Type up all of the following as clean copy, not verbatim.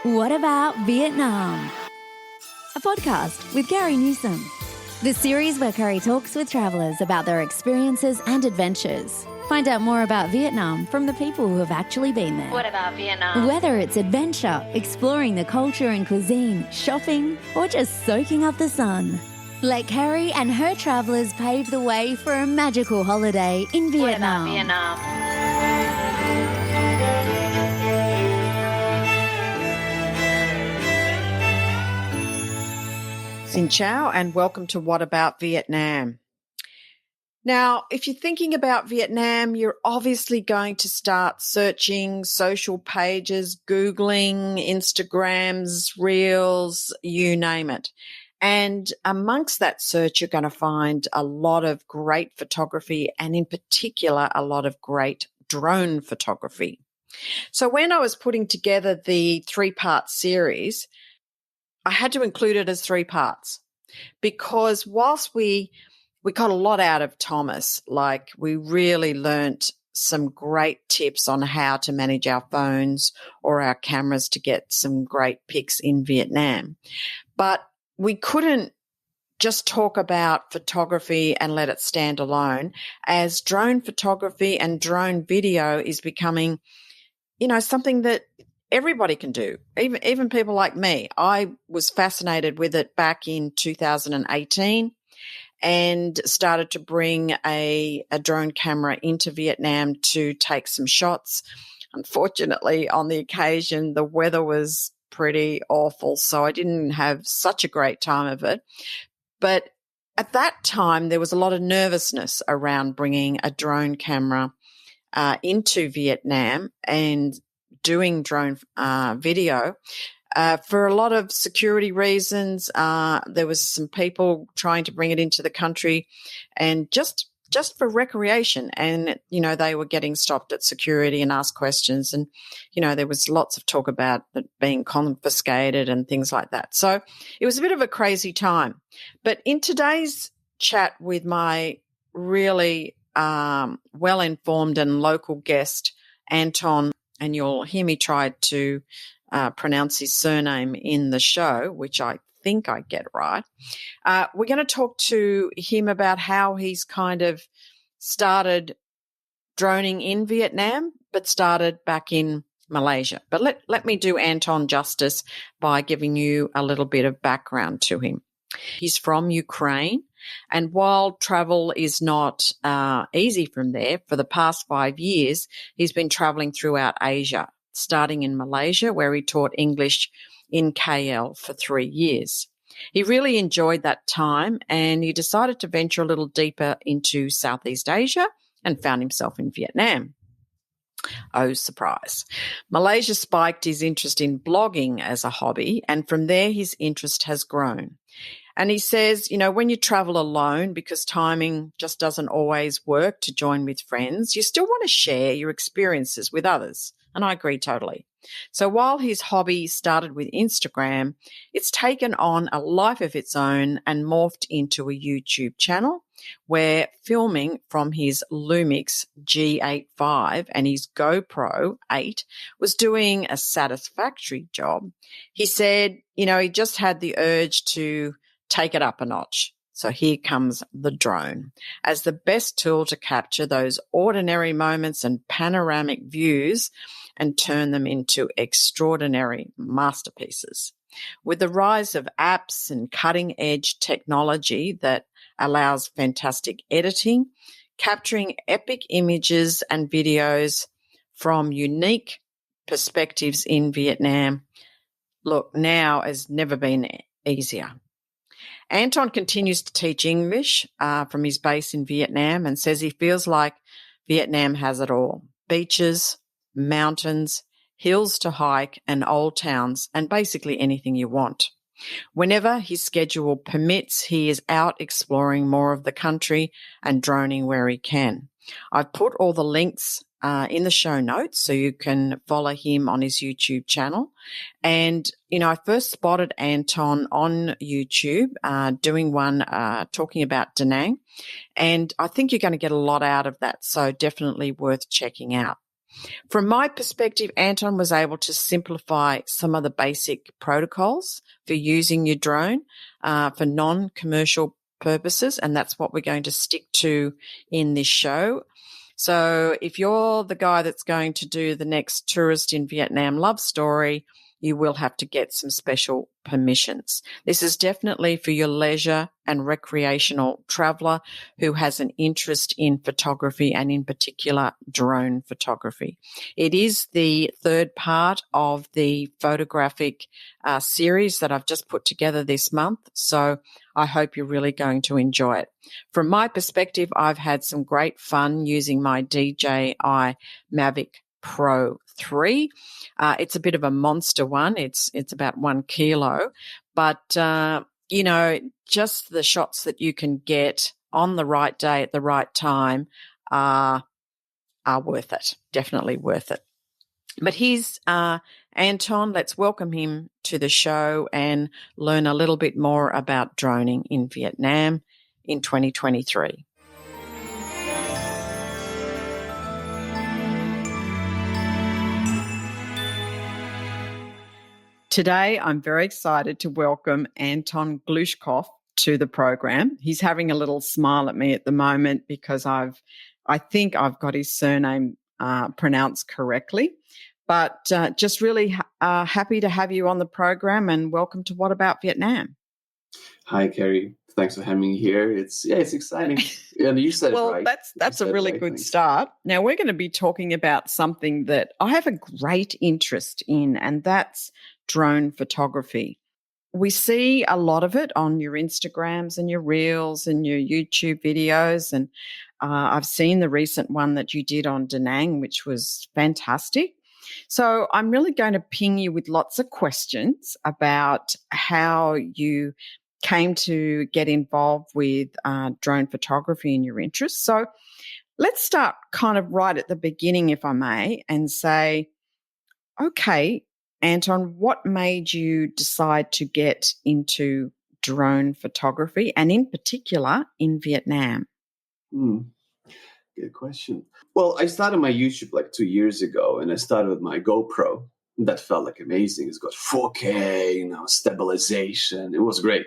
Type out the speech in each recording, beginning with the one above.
What About Vietnam? A podcast with Gary Newsom. The series where Gary talks with travellers about their experiences and adventures. Find out more about Vietnam from the people who have actually been there. What about Vietnam? Whether it's adventure, exploring the culture and cuisine, shopping, or just soaking up the sun. Let Carrie and her travellers pave the way for a magical holiday in Vietnam. What about Vietnam? Xin chào and welcome to What About Vietnam? Now, if you're thinking about Vietnam, you're obviously going to start searching social pages, Googling, Instagrams, Reels, you name it. And amongst that search, you're going to find a lot of great photography and in particular, a lot of great drone photography. So when I was putting together the 3-part series, I had to include it as 3 parts because whilst we got a lot out of Thomas, like we really learnt some great tips on how to manage our phones or our cameras to get some great pics in Vietnam. But we couldn't just talk about photography and let it stand alone, as drone photography and drone video is becoming, something that everybody can do, even people like me. I was fascinated with it back in 2018 and started to bring a drone camera into Vietnam to take some shots. Unfortunately, on the occasion, the weather was pretty awful, so I didn't have such a great time of it. But at that time, there was a lot of nervousness around bringing a drone camera into Vietnam and doing drone video for a lot of security reasons. There was some people trying to bring it into the country and just for recreation. And, they were getting stopped at security and asked questions. And, there was lots of talk about it being confiscated and things like that. So it was a bit of a crazy time. But in today's chat with my really well-informed and local guest, Anton, and you'll hear me try to pronounce his surname in the show, which I think I get right. We're going to talk to him about how he's kind of started droning in Vietnam, but started back in Malaysia. But let me do Anton justice by giving you a little bit of background to him. He's from Ukraine, and while travel is not easy from there, for the past 5 years, he's been traveling throughout Asia, starting in Malaysia, where he taught English in KL for 3 years. He really enjoyed that time, and he decided to venture a little deeper into Southeast Asia and found himself in Vietnam. Oh, surprise. Malaysia spiked his interest in blogging as a hobby, and from there his interest has grown. And he says, when you travel alone, because timing just doesn't always work to join with friends, you still want to share your experiences with others. And I agree totally. So while his hobby started with Instagram, it's taken on a life of its own and morphed into a YouTube channel where filming from his Lumix G85 and his GoPro 8 was doing a satisfactory job. He said, he just had the urge to take it up a notch. So here comes the drone as the best tool to capture those ordinary moments and panoramic views and turn them into extraordinary masterpieces. With the rise of apps and cutting-edge technology that allows fantastic editing, capturing epic images and videos from unique perspectives in Vietnam, look, now has never been easier. Anton continues to teach English from his base in Vietnam and says he feels like Vietnam has it all. Beaches, mountains, hills to hike, and old towns, and basically anything you want. Whenever his schedule permits, he is out exploring more of the country and droning where he can. I've put all the links in the show notes so you can follow him on his YouTube channel. And, I first spotted Anton on YouTube doing one talking about Da Nang, and I think you're going to get a lot out of that, so definitely worth checking out. From my perspective, Anton was able to simplify some of the basic protocols for using your drone for non-commercial purposes, and that's what we're going to stick to in this show. So if you're the guy that's going to do the next tourist in Vietnam love story, you will have to get some special permissions. This is definitely for your leisure and recreational traveller who has an interest in photography and in particular drone photography. It is the third part of the photographic series that I've just put together this month. So I hope you're really going to enjoy it. From my perspective, I've had some great fun using my DJI Mavic Pro 3. It's a bit of a monster one. It's about 1 kilo, but just the shots that you can get on the right day at the right time are worth it. Definitely worth it. But here's Anton. Let's welcome him to the show and learn a little bit more about droning in Vietnam in 2023. Today, I'm very excited to welcome Anton Glushkov to the program. He's having a little smile at me at the moment because I think I've got his surname pronounced correctly. But just really happy to have you on the program, and welcome to What About Vietnam? Hi, Carrie. Thanks for having me here. It's exciting. And you said well, it right. That's a really good start. Now, we're going to be talking about something that I have a great interest in, and that's drone photography. We see a lot of it on your Instagrams and your Reels and your YouTube videos, and I've seen the recent one that you did on Da Nang, which was fantastic. So I'm really going to ping you with lots of questions about how you came to get involved with drone photography and your interests. So let's start kind of right at the beginning, if I may, and say, okay, Anton, what made you decide to get into drone photography and in particular in Vietnam? Good question. Well, I started my YouTube like 2 years ago, and I started with my GoPro. That felt like amazing. It's got 4K, stabilization. It was great.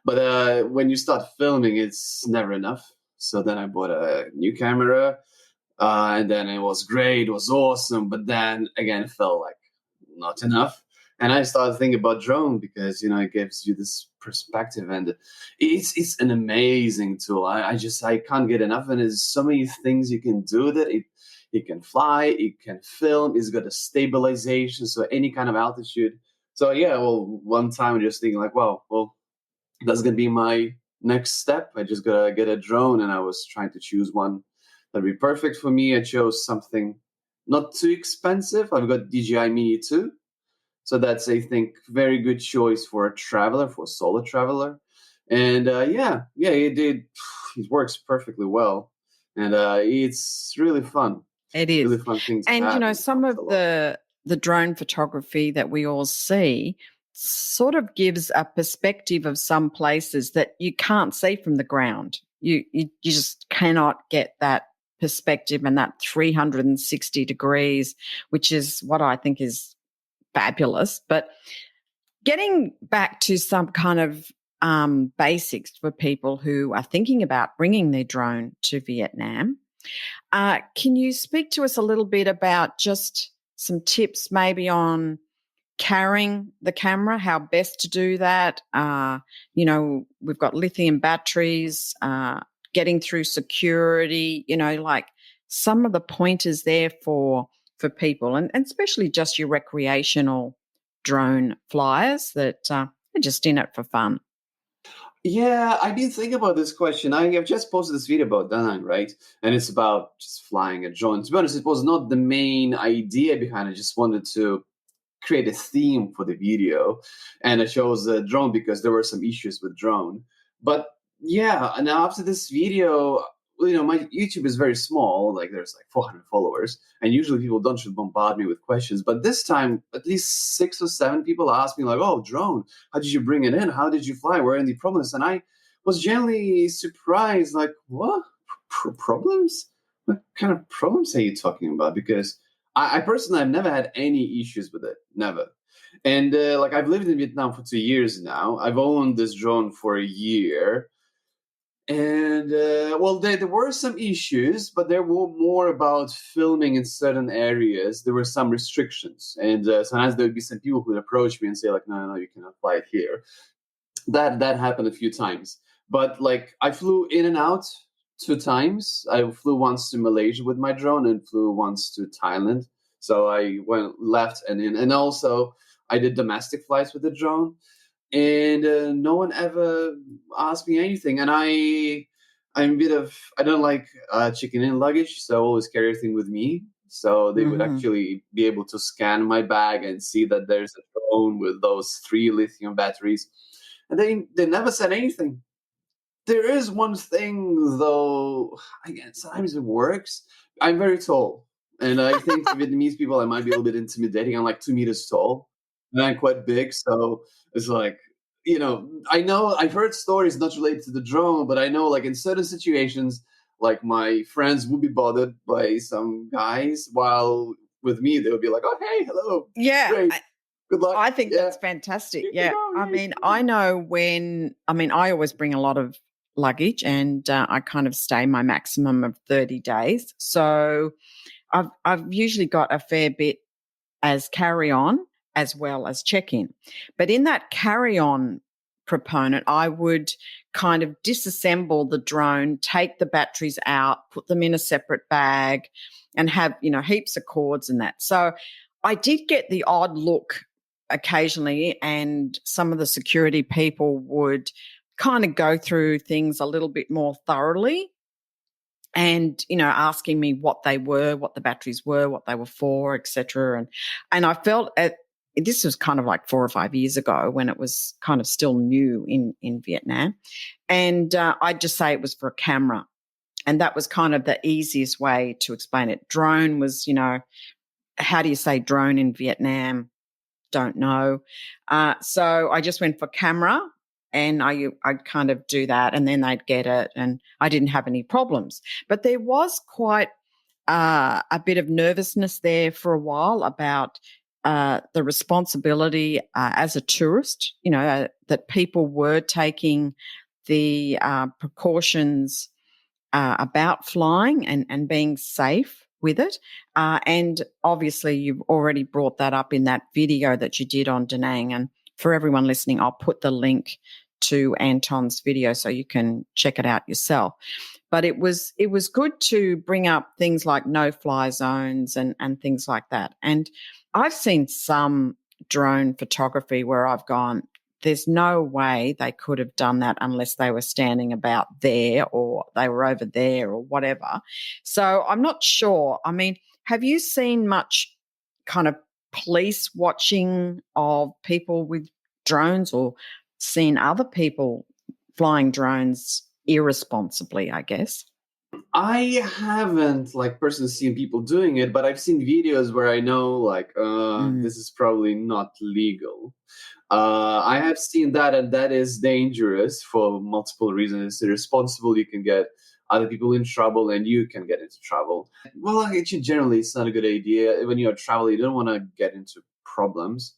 But when you start filming, it's never enough. So then I bought a new camera, and then it was great. It was awesome. But then again, it felt like not enough. And I started thinking about drone because, it gives you this perspective, and it's an amazing tool. I can't get enough. And there's so many things you can do with it. It can fly, it can film, it's got a stabilization, so any kind of altitude. So one time I'm just thinking like, wow, well, that's going to be my next step. I just got to get a drone, and I was trying to choose one that'd be perfect for me. I chose something not too expensive. I've got DJI Mini 2. So that's, I think, very good choice for a traveler, for a solo traveler. And it works perfectly well. And it's really fun. It is. Really fun thing to have. And, some of the drone photography that we all see sort of gives a perspective of some places that you can't see from the ground. You just cannot get that perspective and that 360 degrees, which is what I think is fabulous. But getting back to some kind of basics for people who are thinking about bringing their drone to Vietnam, can you speak to us a little bit about just some tips maybe on carrying the camera, how best to do that? We've got lithium batteries, getting through security, like some of the pointers there for people, and especially just your recreational drone flyers that are just in it for fun. Yeah, I did think about this question. I have just posted this video about Da Nang, right? And it's about just flying a drone. To be honest, it was not the main idea behind it. I just wanted to create a theme for the video. And I chose a drone because there were some issues with drone. But yeah, and now after this video, my YouTube is very small. Like there's like 400 followers. And usually people don't should bombard me with questions. But this time, at least 6 or 7 people asked me like, oh, drone, how did you bring it in? How did you fly? Were any problems? And I was genuinely surprised, like, what? Problems? What kind of problems are you talking about? Because I personally, I've never had any issues with it, never. And like I've lived in Vietnam for 2 years now. I've owned this drone for a year. And well, there were some issues, but there were more about filming in certain areas. There were some restrictions, and sometimes there would be some people who would approach me and say, like, no, you cannot fly it here. That happened a few times, but like I flew in and out 2 times. I flew once to Malaysia with my drone and flew once to Thailand. So I went left and in, and also I did domestic flights with the drone, and no one ever asked me anything. And I'm a bit of I don't like chicken in luggage, so I always carry everything with me. So they would actually be able to scan my bag and see that there's a drone with those 3 lithium batteries, and they never said anything. There is one thing though. Again, sometimes it works. I'm very tall, and I think to Vietnamese people I might be a little bit intimidating. I'm like 2 meters tall, and I'm quite big, so it's like, I know I've heard stories not related to the drone, but I know like in certain situations, like my friends would be bothered by some guys, while with me they would be like, "Oh, hey, hello, Yeah. great, good luck." I think Yeah. that's fantastic. You Yeah. know, I yeah, mean, yeah. I know I always bring a lot of luggage, and I kind of stay my maximum of 30 days. So I've usually got a fair bit as carry-on as well as check-in. But in that carry-on proponent, I would kind of disassemble the drone, take the batteries out, put them in a separate bag, and have, heaps of cords and that. So I did get the odd look occasionally, and some of the security people would kind of go through things a little bit more thoroughly, and asking me what they were, what the batteries were, what they were for, etc. And I felt this was kind of like 4 or 5 years ago, when it was kind of still new in Vietnam, and I'd just say it was for a camera, and that was kind of the easiest way to explain it. Drone was, how do you say drone in Vietnam? Don't know. So I just went for camera, and I'd kind of do that, and then they'd get it, and I didn't have any problems. But there was quite a bit of nervousness there for a while about the responsibility as a tourist, that people were taking the precautions about flying and being safe with it. And obviously you've already brought that up in that video that you did on Da Nang. And for everyone listening, I'll put the link to Anton's video so you can check it out yourself. But it was good to bring up things like no-fly zones and things like that. And I've seen some drone photography where I've gone, there's no way they could have done that unless they were standing about there, or they were over there, or whatever. So I'm not sure. I mean, have you seen much kind of police watching of people with drones, or seen other people flying drones irresponsibly, I guess? I haven't like personally seen people doing it, but I've seen videos where I know like this is probably not legal. I have seen that, and that is dangerous for multiple reasons. It's irresponsible. You can get other people in trouble, and you can get into trouble. Well, actually, generally, it's not a good idea. When you're traveling, you don't want to get into problems.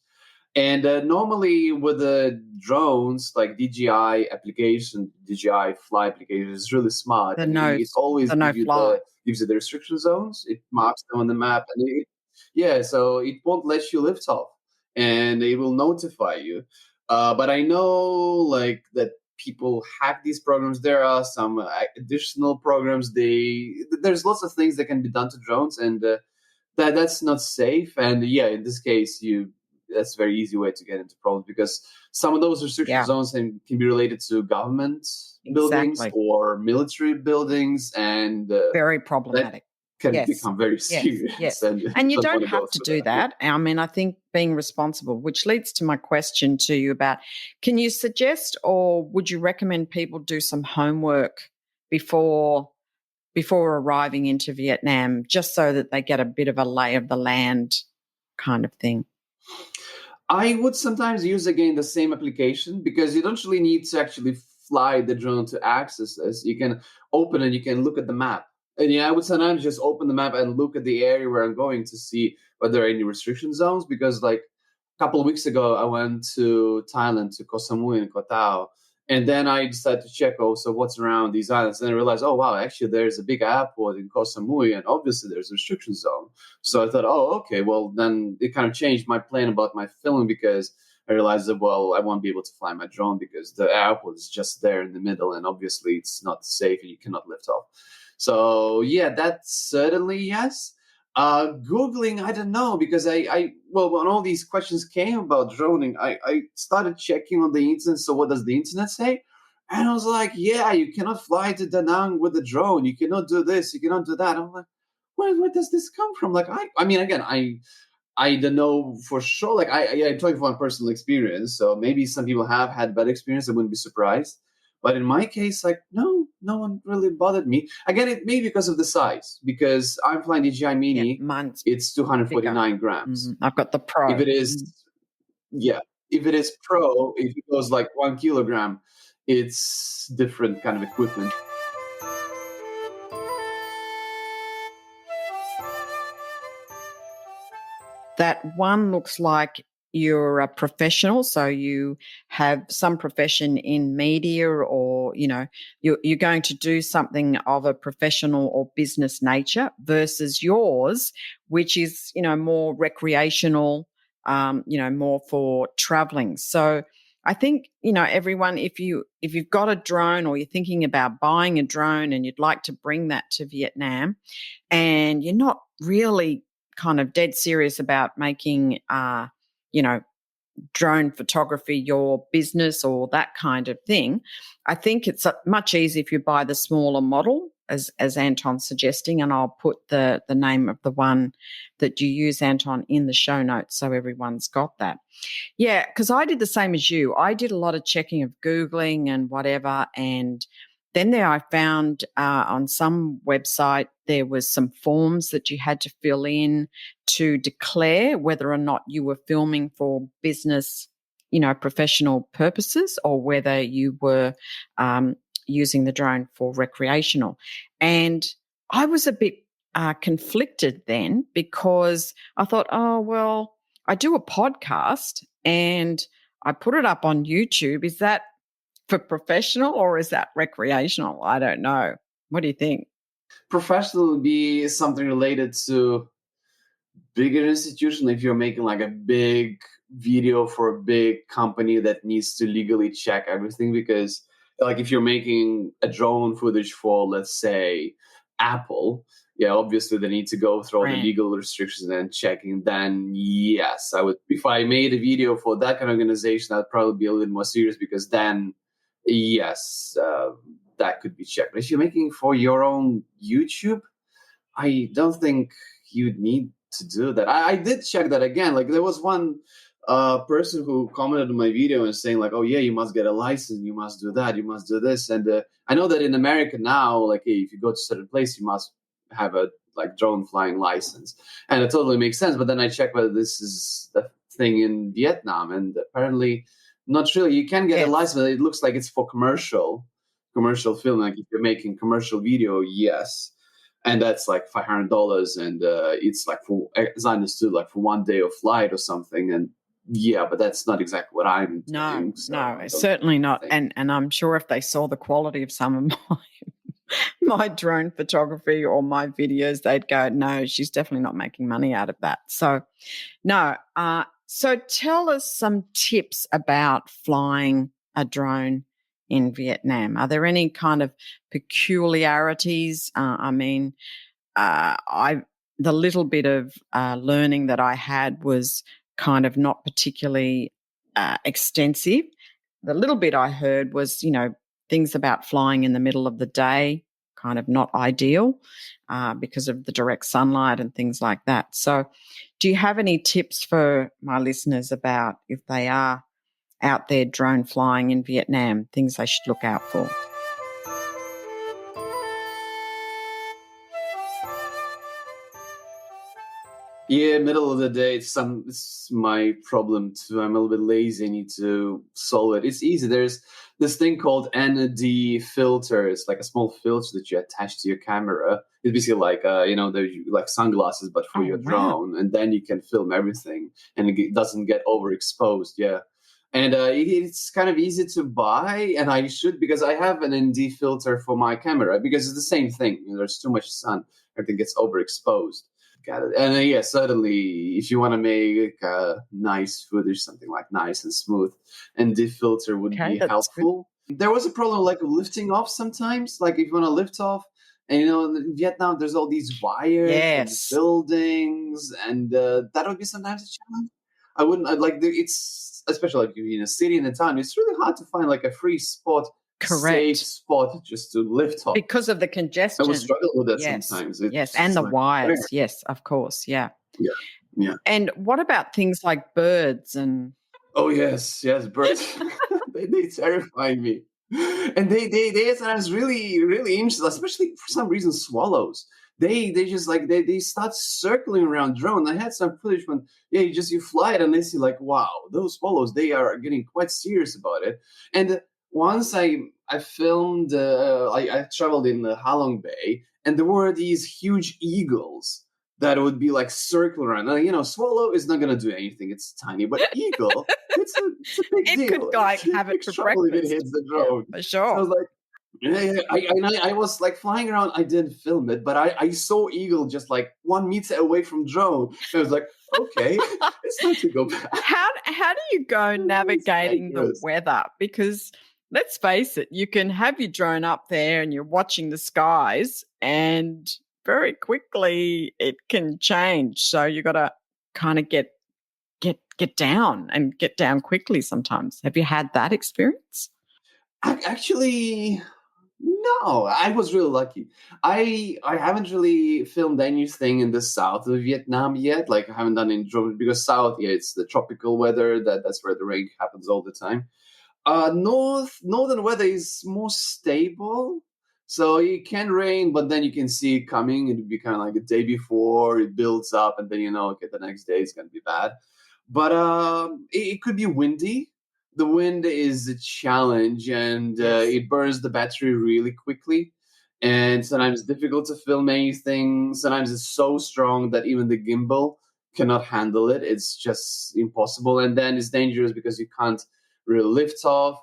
And normally with the drones, like DJI application, DJI Fly application is really smart. It always gives you the restriction zones. It marks them on the map, and so it won't let you lift off, and it will notify you. But I know like that people hack these programs. There are some additional programs. There's lots of things that can be done to drones, and that's not safe. And in this case, that's a very easy way to get into problems, because some of those restriction zones can be related to government buildings or military buildings, and very problematic. Can become very serious. Yes. And you don't have to do that. I mean, I think being responsible, which leads to my question to you about, can you suggest, or would you recommend people do some homework before arriving into Vietnam, just so that they get a bit of a lay of the land kind of thing? I would sometimes use again the same application, because you don't really need to actually fly the drone to access this. You can open it, you can look at the map, And yeah, I would sometimes just open the map and look at the area where I'm going to see whether there are any restriction zones. Because like a couple of weeks ago, I went to Thailand, to Koh Samui and Koh Tao. And then I decided to check also what's around these islands. And I realized, oh, wow, actually, there's a big airport in Koh Samui, and obviously there's a restriction zone. So I thought, oh, okay, well, then it kind of changed my plan about my filming, because I realized that, well, I won't be able to fly my drone because the airport is just there in the middle, and obviously it's not safe and you cannot lift off. So, yeah, that's certainly yes. Googling, I don't know, because well, when all these questions came about droning, I started checking on the internet. So what does the internet say? And I was like, yeah, you cannot fly to Da Nang with the drone. You cannot do this. You cannot do that. I'm like, where does this come from? Like, I mean, again, I don't know for sure. Like, I'm talking from personal experience. So maybe some people have had bad experience. I wouldn't be surprised. But in my case, like, no one really bothered me. Again, it may be because of the size, because I'm flying DJI Mini. Yeah, mine's it's 249 grams. Mm-hmm. I've got the Pro. If it is, yeah, if it is Pro, if it goes like 1 kilogram, it's different kind of equipment. That one looks like you're a professional, so you have some profession in media, or you're going to do something of a professional or business nature, versus yours, which is more recreational, more for traveling. So I think everyone, if you've got a drone, or you're thinking about buying a drone and you'd like to bring that to Vietnam, and you're not really kind of dead serious about making drone photography your business or that kind of thing, I think it's much easier if you buy the smaller model, as Anton's suggesting, and I'll put the name of the one that you use, Anton, in the show notes so everyone's got that. Yeah, because I did the same as you. I did a lot of checking of Googling and whatever, and then I found on some website there was some forms that you had to fill in to declare whether or not you were filming for business, professional purposes, or whether you were using the drone for recreational. And I was a bit conflicted then, because I thought, oh, well, I do a podcast and I put it up on YouTube. Is that for professional or is that recreational? I don't know. What do you think? Professional would be something related to bigger institution. If you're making like a big video for a big company that needs to legally check everything, because like if you're making a drone footage for, let's say, Apple, yeah, obviously they need to go through all the legal restrictions and checking. Then yes, I would. If I made a video for that kind of organization, I'd probably be a little more serious, because then yes, that could be checked. But if you're making for your own YouTube, I don't think you'd need to do that. I did check that again. Like there was one person who commented on my video and saying like, oh yeah, you must get a license, you must do that, you must do this. And I know that in America now, like hey, if you go to a certain place, you must have a like drone flying license. And it totally makes sense. But then I checked whether this is the thing in Vietnam, and apparently not really. You can get a license, but it looks like it's for commercial film. Like if you're making commercial video, yes. And that's like $500, and it's like for, as I understood, like for 1 day of flight or something. And yeah, but that's not exactly what I'm doing. No, certainly not. And I'm sure if they saw the quality of some of my drone photography or my videos, they'd go, no, she's definitely not making money out of that. So no. So tell us some tips about flying a drone in Vietnam. Are there any kind of peculiarities? The little bit of learning that I had was kind of not particularly extensive. The little bit I heard was, things about flying in the middle of the day, kind of not ideal because of the direct sunlight and things like that. So do you have any tips for my listeners about if they are out there drone flying in Vietnam, things they should look out for? Yeah, middle of the day. It's my problem too. I'm a little bit lazy. I need to solve it. It's easy. There's this thing called ND filter. It's like a small filter that you attach to your camera. It's basically like they're like sunglasses, but for Oh, your wow. drone, and then you can film everything, and doesn't get overexposed. Yeah, and it's kind of easy to buy, and I should because I have an ND filter for my camera because it's the same thing. There's too much sun, everything gets overexposed. Got it. And yeah, certainly, if you want to make nice footage, something like nice and smooth, and the filter would Okay, be that's good. helpful. There was a problem like lifting off sometimes. Like if you want to lift off, and in Vietnam, there's all these wires and Yes. buildings, and that would be sometimes a challenge. I'd like it's especially like in a city in a town. It's really hard to find like a free spot, Correct. safe spot just to lift off. Because of the I congestion. would struggle with that Yes. sometimes. Yes. It's And the like, wires. Yes, of course. Yeah. yeah, yeah. And what about things like birds and Oh yes, yes, birds. They terrify me, and they sometimes really interesting, especially for some reason swallows. They just like they start circling around drone. I had some footage when you fly it and they see like wow those swallows they are getting quite serious about it. And once I filmed I traveled in the Halong Bay and there were these huge eagles that would be like circling around. Now, swallow is not going to do anything. It's tiny, but eagle, it's a big it deal. could like It's have it big for trouble if it breakfast? hits the drone. For So I sure. was like, yeah. I was like flying around. I didn't film it, but I saw eagle just like 1 meter away from drone. And I was like, okay, it's time to go back. How do you go navigating the dangerous. weather? Because let's face it, you can have your drone up there and you're watching the skies and very quickly it can change. So you got to kind of get down and get down quickly sometimes. Have you had that experience? Actually, no, I was really lucky. I haven't really filmed anything in the south of Vietnam yet. Like I haven't done any drone because south, yeah, it's the tropical weather. That's where the rain happens all the time. Northern weather is more stable, so it can rain, but then you can see it coming. It'd be kind of like a day before it builds up, and then okay, the next day it's gonna be bad. But it could be windy. The wind is a challenge, and Yes. it burns the battery really quickly. And sometimes it's difficult to film anything. Sometimes it's so strong that even the gimbal cannot handle it. It's just impossible. And then it's dangerous because you can't really lift off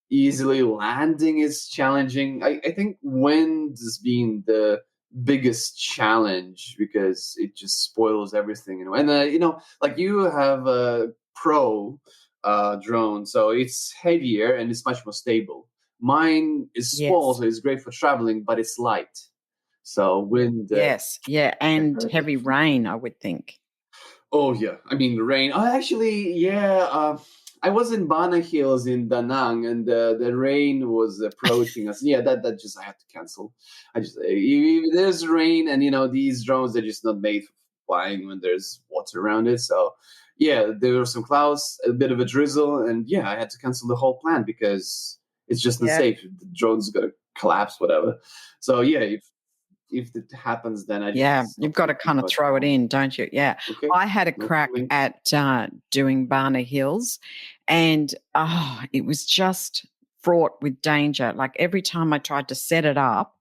easily. Landing is challenging. I think wind has been the biggest challenge because it just spoils everything. And like you have a pro drone, so it's heavier and it's much more stable. Mine is small, Yes. so it's great for traveling, but it's light. So wind. Yes. Yeah. And heavy rain, I would think. Oh yeah, I mean the rain. Oh, actually, yeah. I was in Bana Hills in Da Nang, and the rain was approaching us. Yeah, that just I had to cancel. I just there's rain, and these drones they're just not made for flying when there's water around it. So yeah, there were some clouds, a bit of a drizzle, and yeah, I had to cancel the whole plan because it's just not Yeah. safe. The drone's gonna collapse, whatever. So yeah, if it happens, then You've got to kind of throw it in, don't you? Yeah. Okay. I had a No crack problem. at doing Barna Hills, and it was just fraught with danger. Like every time I tried to set it up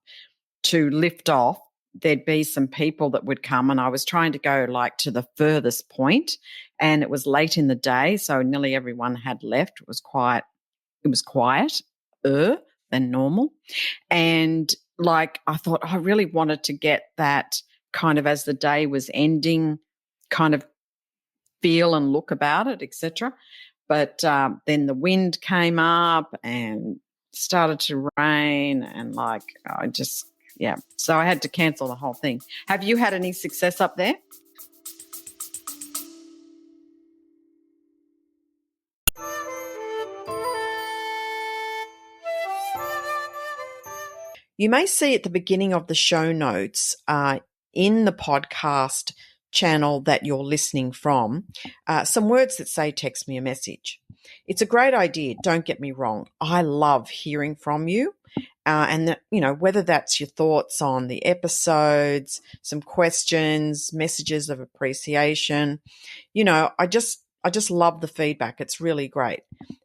to lift off, there'd be some people that would come, and I was trying to go like to the furthest point, and it was late in the day, so nearly everyone had left. It was quiet. It was quieter than normal. And like I thought I really wanted to get that kind of as the day was ending kind of feel and look about it, etc. But then the wind came up and started to rain and so I had to cancel the whole thing. Have you had any success up there? You may see at the beginning of the show notes in the podcast channel that you're listening from some words that say text me a message. It's a great idea, don't get me wrong. I love hearing from you and that, whether that's your thoughts on the episodes, some questions, messages of appreciation, I just love the feedback. It's really great.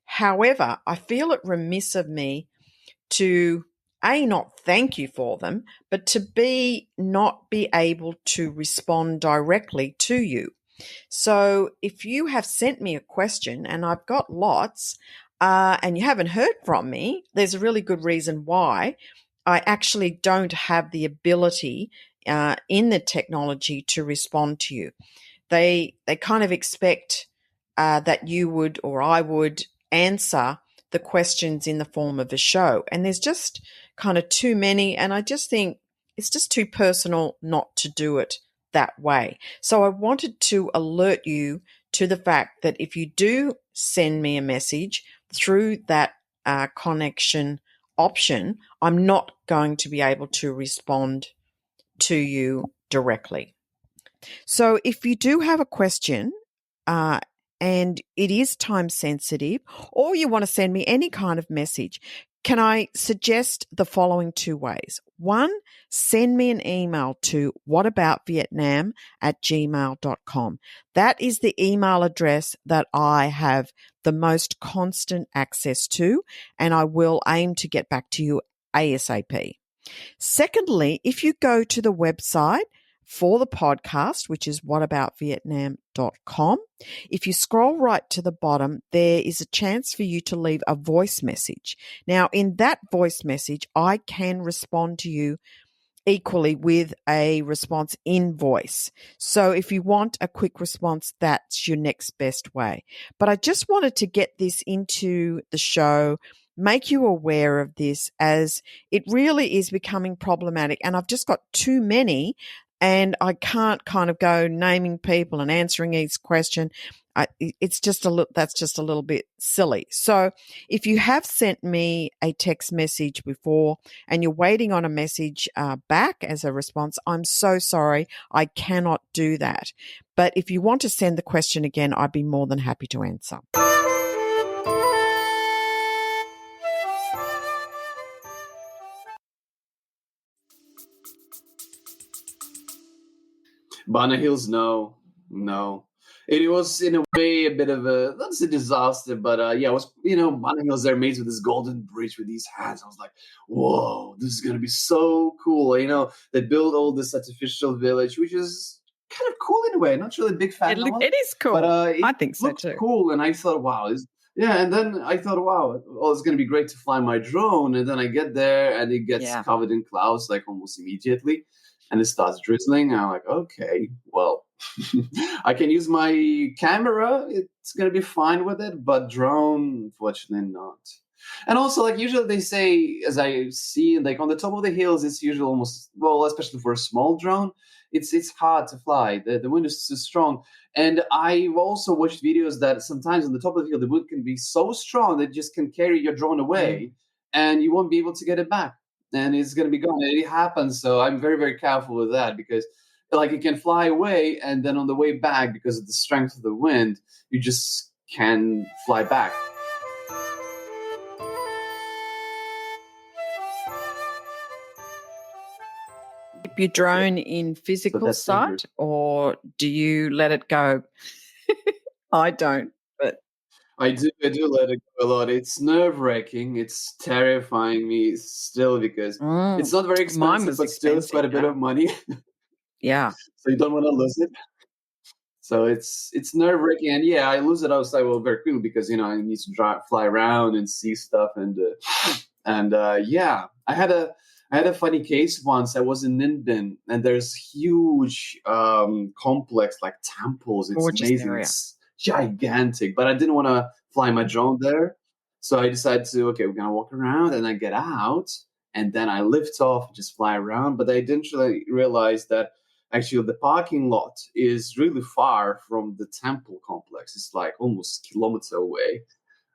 However, I feel it remiss of me to not thank you for them, but to not be able to respond directly to you. So if you have sent me a question, and I've got lots, and you haven't heard from me, there's a really good reason why. I actually don't have the ability in the technology to respond to you. They kind of expect that you would or I would answer the questions in the form of a show. And there's just kind of too many. And I just think it's just too personal not to do it that way. So I wanted to alert you to the fact that if you do send me a message through that connection option, I'm not going to be able to respond to you directly. So if you do have a question, and it is time sensitive, or you want to send me any kind of message, can I suggest the following 2 ways? 1, send me an email to whataboutvietnam@gmail.com. That is the email address that I have the most constant access to, and I will aim to get back to you ASAP. Secondly, if you go to the website for the podcast, which is whataboutvietnam.com, if you scroll right to the bottom, there is a chance for you to leave a voice message. Now, in that voice message, I can respond to you equally with a response in voice. So if you want a quick response, that's your next best way. But I just wanted to get this into the show, make you aware of this, as it really is becoming problematic. And I've just got too many, and I can't kind of go naming people and answering each question. That's just a little bit silly. So if you have sent me a text message before and you're waiting on a message back as a response, I'm so sorry. I cannot do that. But if you want to send the question again, I'd be more than happy to answer. Banner Hills, no. It was in a way a bit of not a disaster, but it was, Banner Hills, they're made with this golden bridge with these hands. I was like, whoa, this is going to be so cool. They built all this artificial village, which is kind of cool in a way. Not really a big fan of it. It is cool. But I think so too. Cool. And I thought, wow, and then I thought, wow, it's going to be great to fly my drone. And then I get there and it gets covered in clouds like almost immediately. And it starts drizzling. And I'm like, okay, well, I can use my camera. It's going to be fine with it. But drone, unfortunately, not. And also, like, usually they say, as I see, like, on the top of the hills, it's usually almost, well, especially for a small drone, it's hard to fly. The wind is too strong. And I've also watched videos that sometimes on the top of the hill, the wind can be so strong that it just can carry your drone away and you won't be able to get it back. And it's going to be gone. And it happens. So I'm very, very careful with that because, like, it can fly away. And then on the way back, because of the strength of the wind, you just can fly back. Keep your drone in physical sight, or do you let it go? I don't, but I do let it go a lot. It's nerve-wracking. It's terrifying me still because it's not very expensive, but still it's quite a bit of money. Yeah. So you don't want to lose it. So it's nerve-wracking. And I lose it outside very quickly because, I need to fly around and see stuff. And I had a funny case once. I was in Ninh Binh, and there's huge complex like temples. It's gorgeous amazing. area. It's gigantic, but I didn't want to fly my drone there. So I decided to, we're going to walk around, and I get out, and then I lift off and just fly around. But I didn't really realize that actually the parking lot is really far from the temple complex. It's like almost a kilometer away.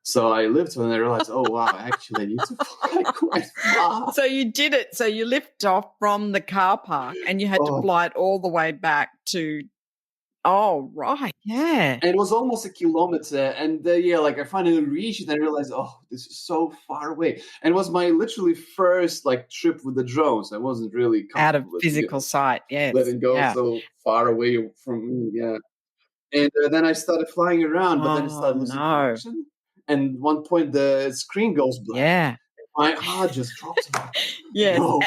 So I lifted and I realized, oh, wow, actually I need to fly quite far. So you did it. So you lift off from the car park and you had to fly it all the way back to Oh, right. Yeah. And it was almost a kilometer. And like I finally reached it and I realized, oh, this is so far away. And it was my literally first like trip with the drones. I wasn't really Out of comfortable with, physical sight. Yes. letting go Yeah. so far away from me. Yeah. And then I started flying around, but then it Oh, started losing no. connection. And one point the screen goes black. Yeah. My heart just dropped. Yes. No.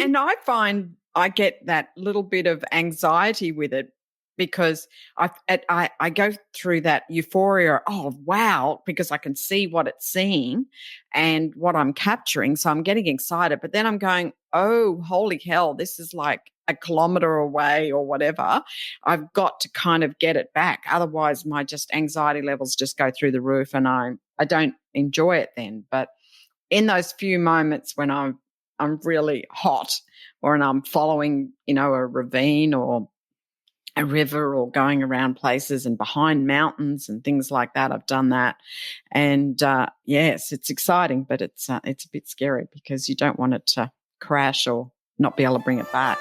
And I find I get that little bit of anxiety with it because I go through that euphoria. Oh, wow, because I can see what it's seeing and what I'm capturing. So I'm getting excited. But then I'm going, oh, holy hell, this is like a kilometer away or whatever. I've got to kind of get it back. Otherwise, my just anxiety levels just go through the roof and I don't enjoy it then. But in those few moments when I'm really hot or and I'm following, a ravine or a river or going around places and behind mountains and things like that, I've done that. And yes, it's exciting, but it's a bit scary because you don't want it to crash or not be able to bring it back.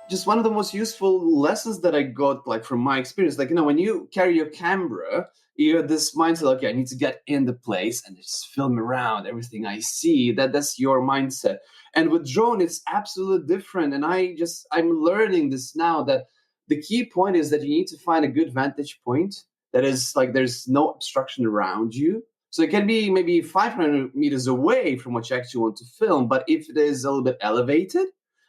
Just one of the most useful lessons that I got, like from my experience, like when you carry your camera, you have this mindset, okay, I need to get in the place and just film around everything I see. That's your mindset. And with drone, it's absolutely different. And I'm learning this now, that the key point is that you need to find a good vantage point that is like there's no obstruction around you. So it can be maybe 500 meters away from what you actually want to film, but if it is a little bit elevated,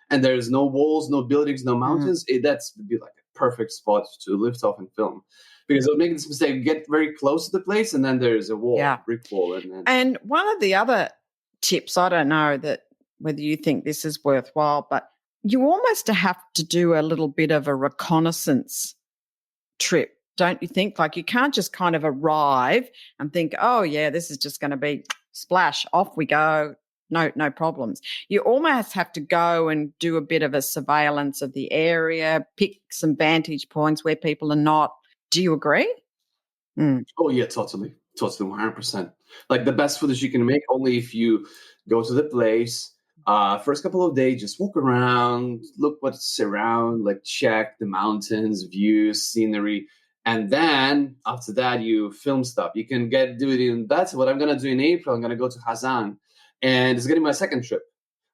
and there's no walls, no buildings, no mountains, that's would be like a perfect spot to lift off and film. Because I'll make this mistake, get very close to the place, and then there's a wall, Yeah. brick wall. And And one of the other tips, I don't know that whether you think this is worthwhile, but you almost have to do a little bit of a reconnaissance trip, don't you think? Like you can't just kind of arrive and think, oh, yeah, this is just going to be splash, off we go. No problems. You almost have to go and do a bit of a surveillance of the area, pick some vantage points where people are not. Do you agree? Oh yeah, totally, 100%. Like the best footage you can make only if you go to the place. First couple of days, just walk around, look what's around, like check the mountains, views, scenery, and then after that you film stuff. You can do it in. That's what I'm gonna do in April. I'm gonna go to Hazan, and it's gonna be my second trip.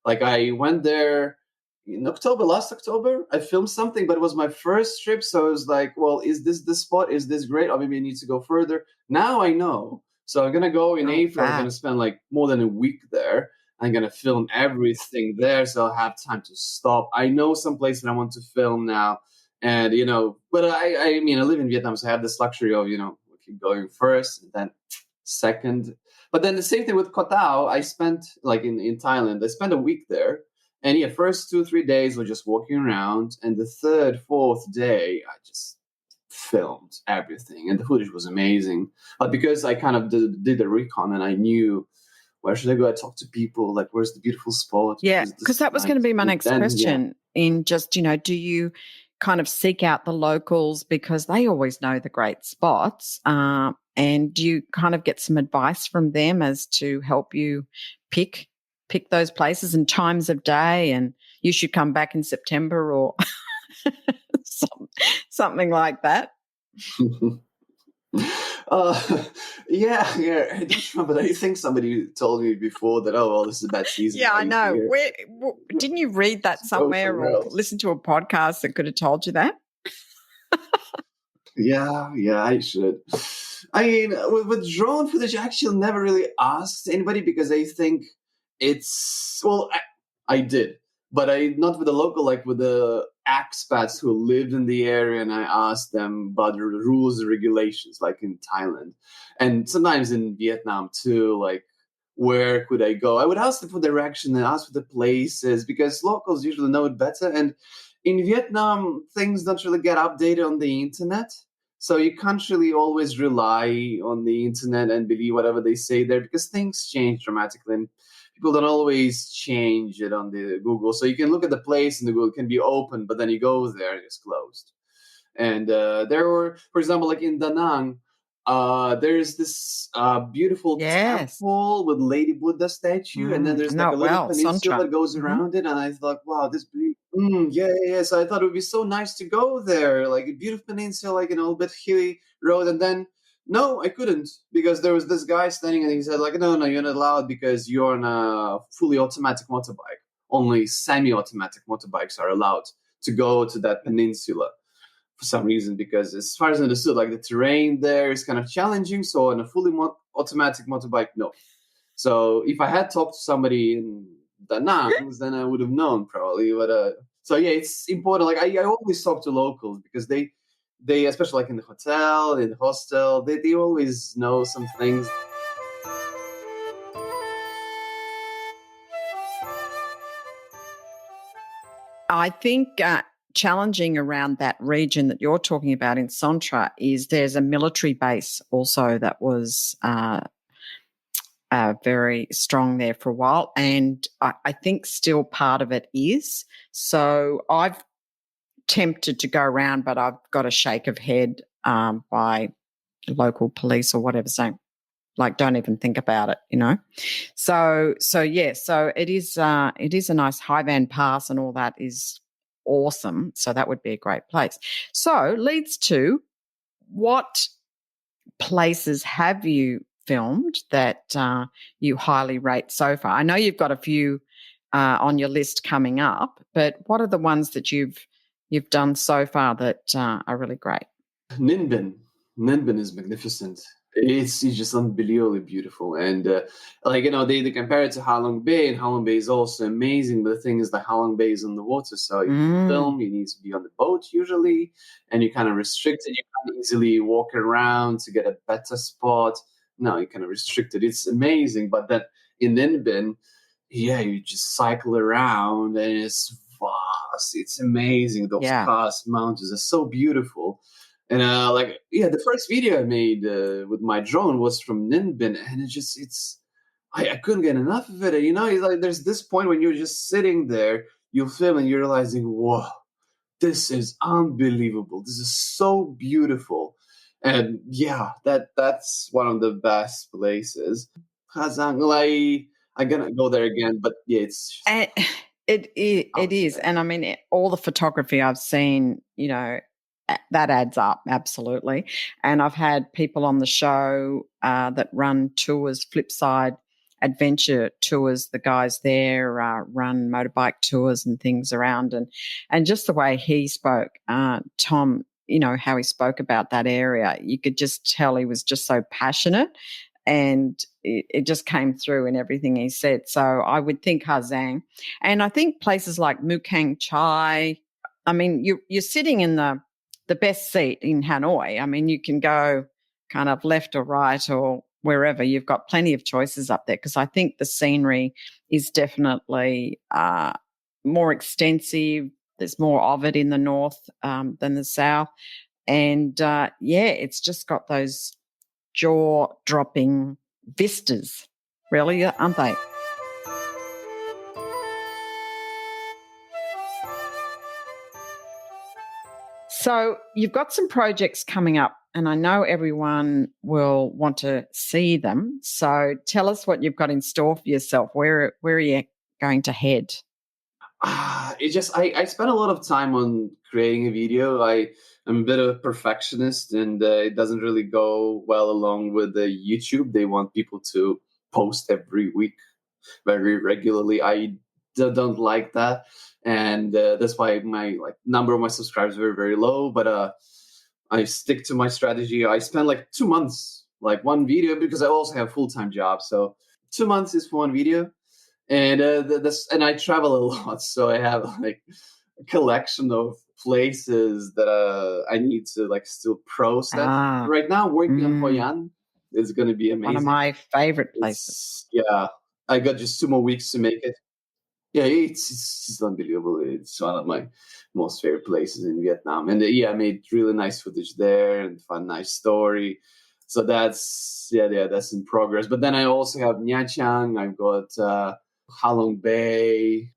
Like I went there in last October. I filmed something, but it was my first trip. So I was like, well, is this the spot? Is this great? Or maybe I need to go further. Now I know. So I'm going to go in April. I'm going to spend like more than a week there. I'm going to film everything there. So I'll have time to stop. I know some places I want to film now. And, but I mean, I live in Vietnam, so I have this luxury of, keep going first and then second. But then the same thing with Koh Tao. I spent like in Thailand, I spent a week there. And yeah, first 2-3 days were just walking around. And the third, fourth day, I just filmed everything. And the footage was amazing. But because I kind of did a recon and I knew where should I go, I talked to people, like where's the beautiful spot? Yeah, because that was going to be my next question. In just, do you kind of seek out the locals because they always know the great spots? And do you kind of get some advice from them as to help you pick those places and times of day, and you should come back in September or something like that? Yeah. I don't remember. I think somebody told me before that, oh, well, this is a bad season. Yeah, I know. Didn't you read that somewhere or listen to a podcast that could have told you that? Yeah, I should. I mean, with drone footage, I actually never really asked anybody because I think it's, well, I did, but not with the local, like with the expats who lived in the area, and I asked them about the rules and regulations, like in Thailand, and sometimes in Vietnam too, like where could I go? I would ask them for direction and ask for the places because locals usually know it better. And in Vietnam, things don't really get updated on the internet. So you can't really always rely on the internet and believe whatever they say there because things change dramatically and people don't always change it on the Google. So you can look at the place and the Google can be open, but then you go there and it's closed. And there were, for example, like in Da Nang, There's this beautiful Yes. temple with Lady Buddha statue, and then there's like No, a little well, peninsula Sontra. that goes around it. And I thought, wow, yeah. So I thought it would be so nice to go there, like a beautiful peninsula, like a bit hilly road. And then no, I couldn't because there was this guy standing, and he said, like, no, you're not allowed because you're on a fully automatic motorbike. Only semi-automatic motorbikes are allowed to go to that peninsula for some reason, because as far as I understood, like the terrain there is kind of challenging. So on a fully automatic motorbike, no. So if I had talked to somebody in Da Nang, then I would have known probably. But so yeah, it's important. Like I always talk to locals because they especially like in the hotel, in the hostel, they always know some things. I think challenging around that region that you're talking about in Sontra is there's a military base also that was very strong there for a while. And I think still part of it is. So I've tempted to go around, but I've got a shake of head by local police or whatever saying, like, don't even think about it, So yeah, so it is a nice Highvan Pass and all that is awesome. So that would be a great place. So leads to, what places have you filmed that you highly rate so far? I know you've got a few on your list coming up, but what are the ones that you've done so far that are really great? Ninbin is magnificent. It's just unbelievably beautiful, and they compare it to Halong Bay, and Halong Bay is also amazing. But the thing is that Halong Bay is on the water, so if you film, you need to be on the boat usually, and you're kind of restricted. You can't easily walk around to get a better spot. No, you're kind of restricted. It's amazing, but then in Ninbin, yeah, you just cycle around, and it's vast. It's amazing. Those past mountains are so beautiful. And the first video I made with my drone was from Ninbin, and I couldn't get enough of it. And, it's like there's this point when you're just sitting there, you film, and you're realizing, whoa, this is unbelievable. This is so beautiful. And yeah, that's one of the best places. Kazan, I'm gonna go there again, but yeah, it's it is, and I mean all the photography I've seen, that adds up absolutely. And I've had people on the show that run tours, Flipside adventure tours. The guys there run motorbike tours and things around, and just the way he spoke, Tom, how he spoke about that area, you could just tell he was just so passionate, and it just came through in everything he said. So I would think Hazang, and I think places like Mukang Chai. I mean, you're sitting in the best seat in Hanoi. I mean, you can go kind of left or right or wherever. You've got plenty of choices up there, because I think the scenery is definitely more extensive. There's more of it in the north than the south. And, it's just got those jaw-dropping vistas, really, aren't they? So you've got some projects coming up, and I know everyone will want to see them. So tell us what you've got in store for yourself. Where are you going to head? I spend a lot of time on creating a video. I'm a bit of a perfectionist, and it doesn't really go well along with the YouTube. They want people to post every week very regularly. I don't like that, and that's why my number of my subscribers are very, very low. But I stick to my strategy. I spend 2 months, one video, because I also have a full-time job. So 2 months is for one video. And and I travel a lot, so I have a collection of places that I need to still process. Right now, working on Hoi An is going to be amazing. One of my favorite places. I got just 2 more weeks to make it. Yeah, it's unbelievable. It's one of my most favorite places in Vietnam, and I made really nice footage there and found a nice story. So that's in progress. But then I also have Nha Trang. I've got Halong Bay.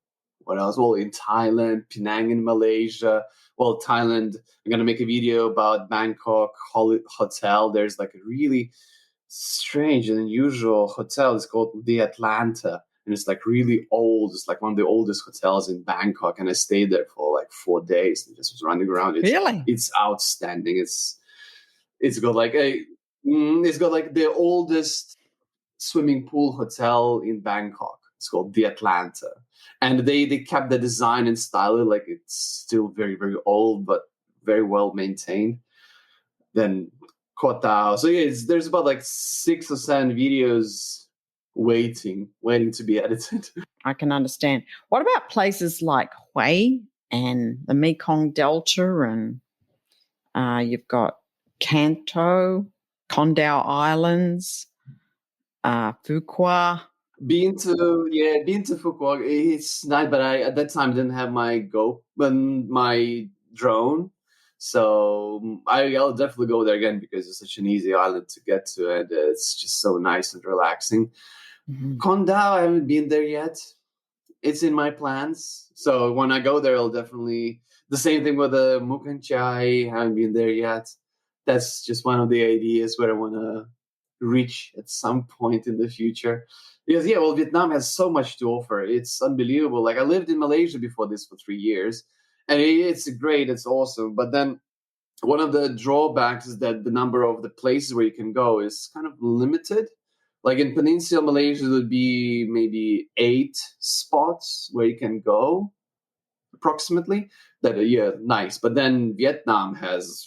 What else? Well, in Thailand, Penang in Malaysia. well, Thailand. I'm gonna make a video about Bangkok hotel. There's like a really strange and unusual hotel. It's called the Atlanta, and it's like really old. It's like one of the oldest hotels in Bangkok, and I stayed there for like 4 days and just was running around. Really? It's outstanding. It's got like it's got like the oldest swimming pool hotel in Bangkok. It's called the Atlanta, and they kept the design and style. Like it's still very very old, but very well maintained. Then Koh Tao. So yeah, there's about like 6 or 7 videos waiting to be edited. I can understand. What about places like Hue and the Mekong Delta, and you've got Kanto, Kondao Islands, Fuqua? Been to Fukuoka. It's nice, but I at that time didn't have my my drone. So I'll definitely go there again because it's such an easy island to get to, and it's just so nice and relaxing. Mm-hmm. Kondao, I haven't been there yet. It's in my plans. So when I go there, I'll definitely... The same thing with the Mukhan Chai. Haven't been there yet. That's just one of the ideas where I want to reach at some point in the future. Because, yeah, well, Vietnam has so much to offer. It's unbelievable. Like, I lived in Malaysia before this for 3 years. And it's great. It's awesome. But then one of the drawbacks is that the number of the places where you can go is kind of limited. Like in Peninsula Malaysia, there would be maybe 8 spots where you can go, approximately. That are nice. But then Vietnam has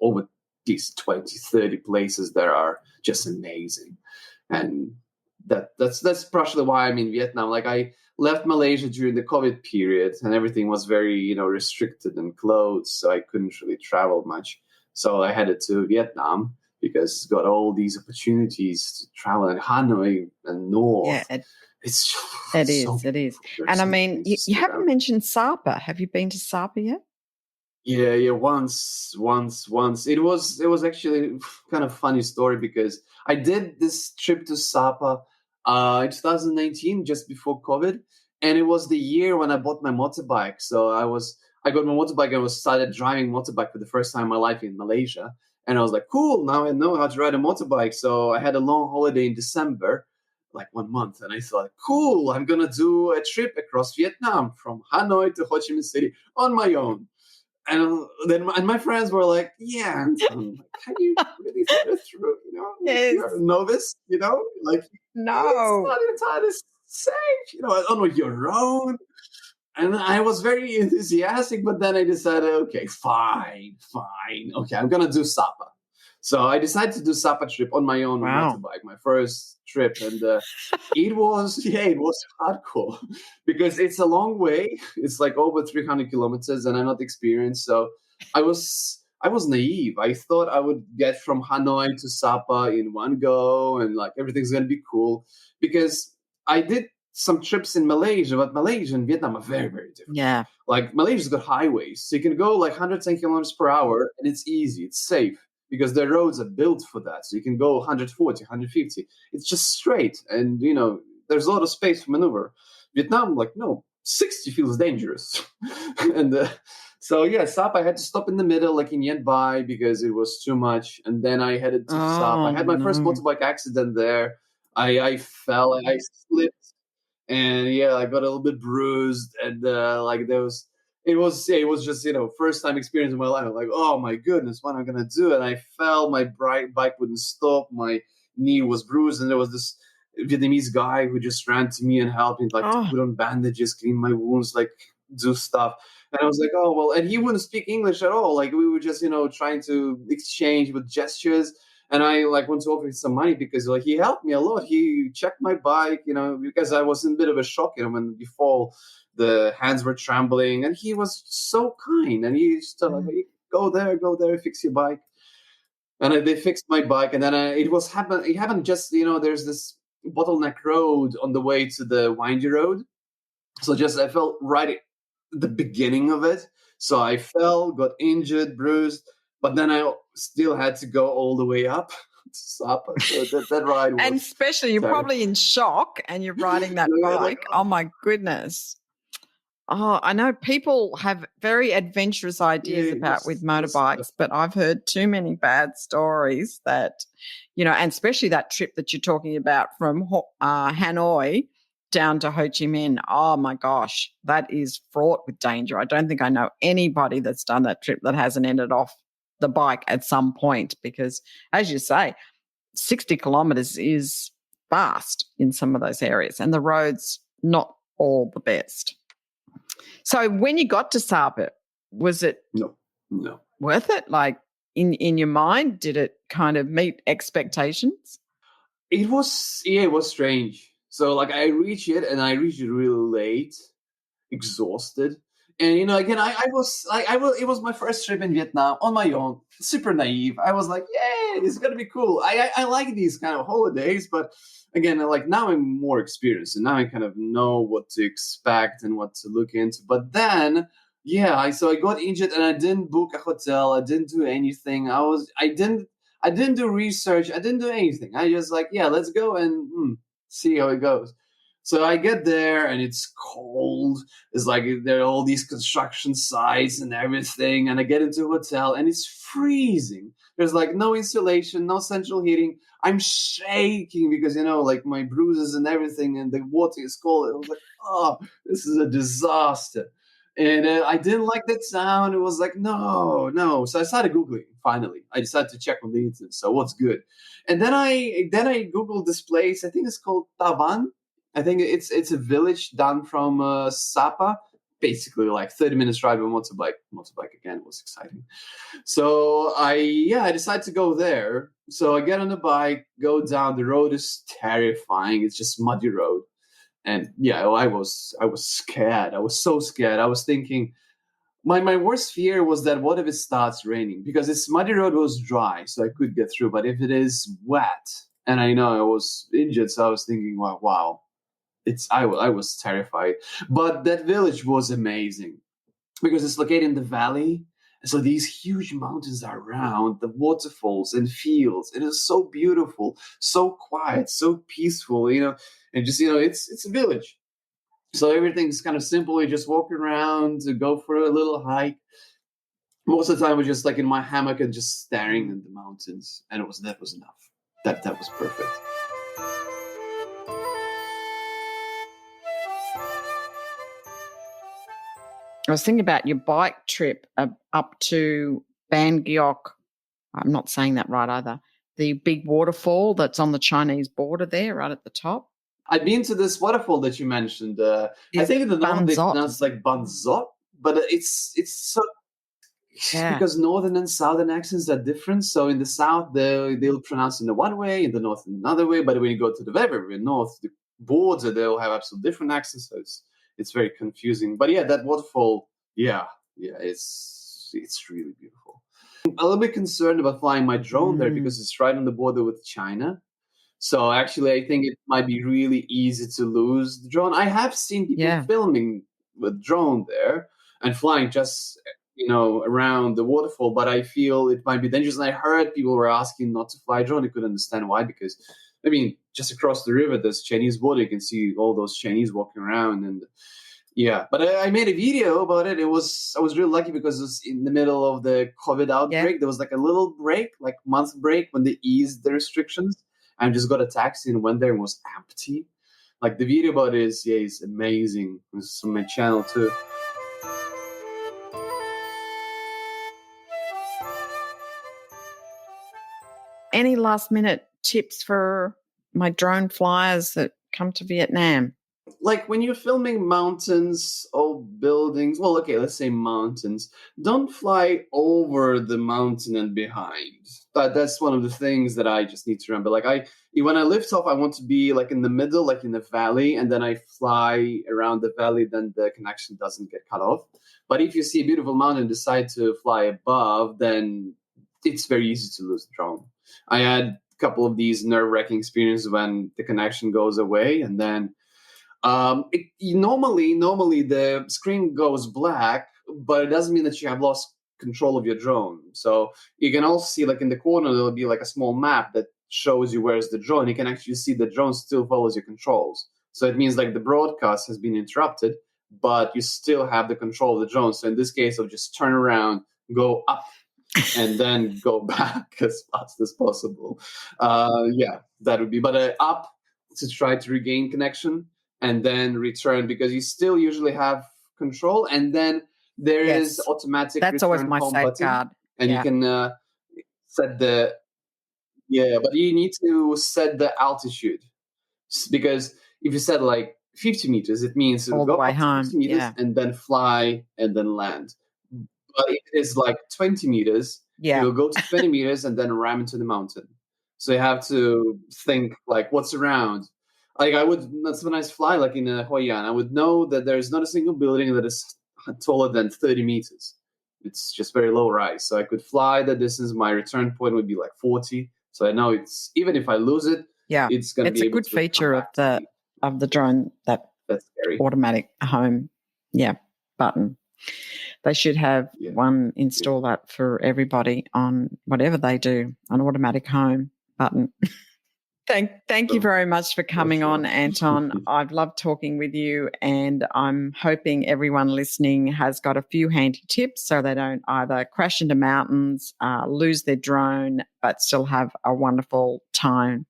over these 20, 30 places that are just amazing. And that's partially why I'm in Vietnam. Like I left Malaysia during the COVID period, and everything was very, restricted and closed, so I couldn't really travel much. So I headed to Vietnam because it's got all these opportunities to travel in Hanoi and North. Yeah, it is. It is. And I mean, you haven't mentioned Sapa. Have you been to Sapa yet? Yeah, once. It was actually kind of funny story because I did this trip to Sapa in 2019, just before COVID, and it was the year when I bought my motorbike. So I got my motorbike and started driving motorbike for the first time in my life in Malaysia, and I was like, cool, now I know how to ride a motorbike. So I had a long holiday in December, like 1 month, and I thought, cool, I'm gonna do a trip across Vietnam from Hanoi to Ho Chi Minh City on my own. And then my friends were like, yeah, Anton, can you really put it through? Yes. You're a novice, like, No. it's not entirely safe, on your own. And I was very enthusiastic, but then I decided, okay, fine. Okay, I'm going to do Sapa. So I decided to do Sapa trip on my own motorbike, my first trip. And it was hardcore because it's a long way. It's like over 300 kilometers and I'm not experienced. So I was naive. I thought I would get from Hanoi to Sapa in one go and like everything's going to be cool because I did some trips in Malaysia, but Malaysia and Vietnam are very, very different. Yeah. Like Malaysia's got highways. So you can go like 110 kilometers per hour and it's easy. It's safe because the roads are built for that. So you can go 140, 150. It's just straight. And, there's a lot of space for maneuver. Vietnam, like, no, 60 feels dangerous. And so, yeah, Sapa, I had to stop in the middle, like in Yen Bai, because it was too much. And then I headed to Sapa. I had my first motorbike accident there. I fell, I slipped. And yeah, I got a little bit bruised, and it was just first time experience in my life. I'm like, oh my goodness, what am I gonna do? And I fell. My bike wouldn't stop. My knee was bruised, and there was this Vietnamese guy who just ran to me and helped me, like to put on bandages, clean my wounds, like do stuff. And I was like, oh well, and he wouldn't speak English at all. Like we were just trying to exchange with gestures. And I went to offer him some money because he helped me a lot. He checked my bike, because I was in a bit of a shock, when before the hands were trembling, and he was so kind. And he just told me, go there, fix your bike. And they fixed my bike. And then it happened just, there's this bottleneck road on the way to the windy road. So I felt right at the beginning of it. So I fell, got injured, bruised. But then I still had to go all the way up to Sapa. So that ride was... And especially, you're probably in shock and you're riding that bike. Oh, my goodness. Oh, I know people have very adventurous ideas Yeah, about with this motorbikes, but I've heard too many bad stories that, and especially that trip that you're talking about from Hanoi down to Ho Chi Minh. Oh my gosh, that is fraught with danger. I don't think I know anybody that's done that trip that hasn't ended off the bike at some point because, as you say, 60 kilometers is fast in some of those areas and the roads not all the best. So when you got to Saba, was it no. worth it? Like in your mind, did it kind of meet expectations? It was strange. So like I reached it really late, exhausted. And again, it was my first trip in Vietnam on my own, super naive. I was like, yeah, this is gonna be cool. I like these kind of holidays, but again, like now I'm more experienced and now I kind of know what to expect and what to look into. But then, so I got injured and I didn't book a hotel. I didn't do anything. I didn't do research. I didn't do anything. I just like, let's go and see how it goes. So I get there and it's cold. It's like there are all these construction sites and everything. And I get into a hotel and it's freezing. There's like no insulation, no central heating. I'm shaking because, like my bruises and everything and the water is cold. I was like, oh, this is a disaster. And I didn't like that sound. It was like, no. So I started Googling, finally. I decided to check on the internet. So what's good? And then I Googled this place. I think it's called Tavan. I think it's a village down from Sapa, basically like 30 minutes ride with motorbike. Motorbike again was exciting. So I decided to go there. So I get on the bike, go down. The road is terrifying. It's just muddy road. And I was scared. I was so scared. I was thinking, my worst fear was that what if it starts raining? Because this muddy road was dry, so I could get through. But if it is wet, and I know I was injured, so I was thinking, wow. I was terrified. But that village was amazing because it's located in the valley. So these huge mountains are around, the waterfalls and fields. It is so beautiful, so quiet, so peaceful, and just, it's a village. So everything's kind of simple. You just walk around, to go for a little hike. Most of the time, I was just like in my hammock and just staring at the mountains. And that was enough. That was perfect. I was thinking about your bike trip up to Ban Giok. I'm not saying that right either. The big waterfall that's on the Chinese border there, right at the top. I've been to this waterfall that you mentioned. I think in the north they pronounce like Banzot, but it's so because northern and southern accents are different. So in the south they'll pronounce it in one way, in the north in another way. But when you go to the very north, the border, they'll have absolutely different accents. So it's very confusing. But that waterfall, it's really beautiful. I'm a little bit concerned about flying my drone there because it's right on the border with China. So actually, I think it might be really easy to lose the drone. I have seen people filming with drone there and flying just around the waterfall, but I feel it might be dangerous. And I heard people were asking not to fly drone. I couldn't understand why, because just across the river, there's Chinese border. You can see all those Chinese walking around, and but I made a video about it. I was really lucky because it was in the middle of the COVID outbreak. There was like a little break, like month break, when they eased the restrictions. I just got a taxi and went there and it was empty. Like the video about it is amazing. It's on my channel too. Any last minute tips for my drone flyers that come to Vietnam? Like when you're filming mountains or buildings, well, okay, let's say mountains, don't fly over the mountain and behind. But that's one of the things that I just need to remember. Like when I lift off, I want to be like in the middle, like in the valley, and then I fly around the valley, then the connection doesn't get cut off. But if you see a beautiful mountain and decide to fly above, then it's very easy to lose the drone. I had a couple of these nerve-wracking experiences when the connection goes away, and then normally the screen goes black, but it doesn't mean that you have lost control of your drone. So you can also see, like in the corner, there'll be like a small map that shows you where's the drone. You can actually see the drone still follows your controls. So it means like the broadcast has been interrupted, but you still have the control of the drone. So in this case, I'll just turn around, go up, and then go back as fast as possible. Yeah, that would be. But up to try to regain connection, and then return, because you still usually have control. And then there is automatic That's return always my home safeguard. button, and you can set the but you need to set the altitude, because if you set like 50 meters, it means it'll All the go way up to home. 50 meters and then fly and then land. But if it is like 20 meters, Yeah. you'll go to 20 meters and then ram into the mountain. So you have to think like what's around. Like that's when I fly like in Hoi An, I would know that there's not a single building that is taller than 30 meters. It's just very low rise. So I could fly the distance. My return point would be like 40. So I know it's, even if I lose it, it's going to be a able good to feature of the drone, that that's scary. automatic home button. They should have one install that for everybody on whatever they do, an automatic home button. Thank you very much for coming on, Anton. I've loved talking with you, and I'm hoping everyone listening has got a few handy tips so they don't either crash into mountains, lose their drone, but still have a wonderful time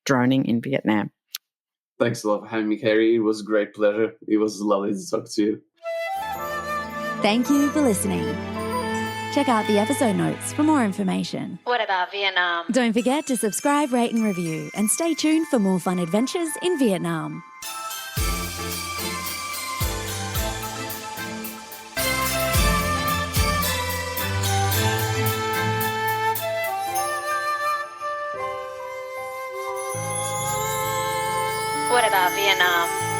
droning in Vietnam. Thanks a lot for having me, Carrie. It was a great pleasure. It was lovely to talk to you. Thank you for listening. Check out the episode notes for more information. What about Vietnam? Don't forget to subscribe, rate and review, and stay tuned for more fun adventures in Vietnam. What about Vietnam?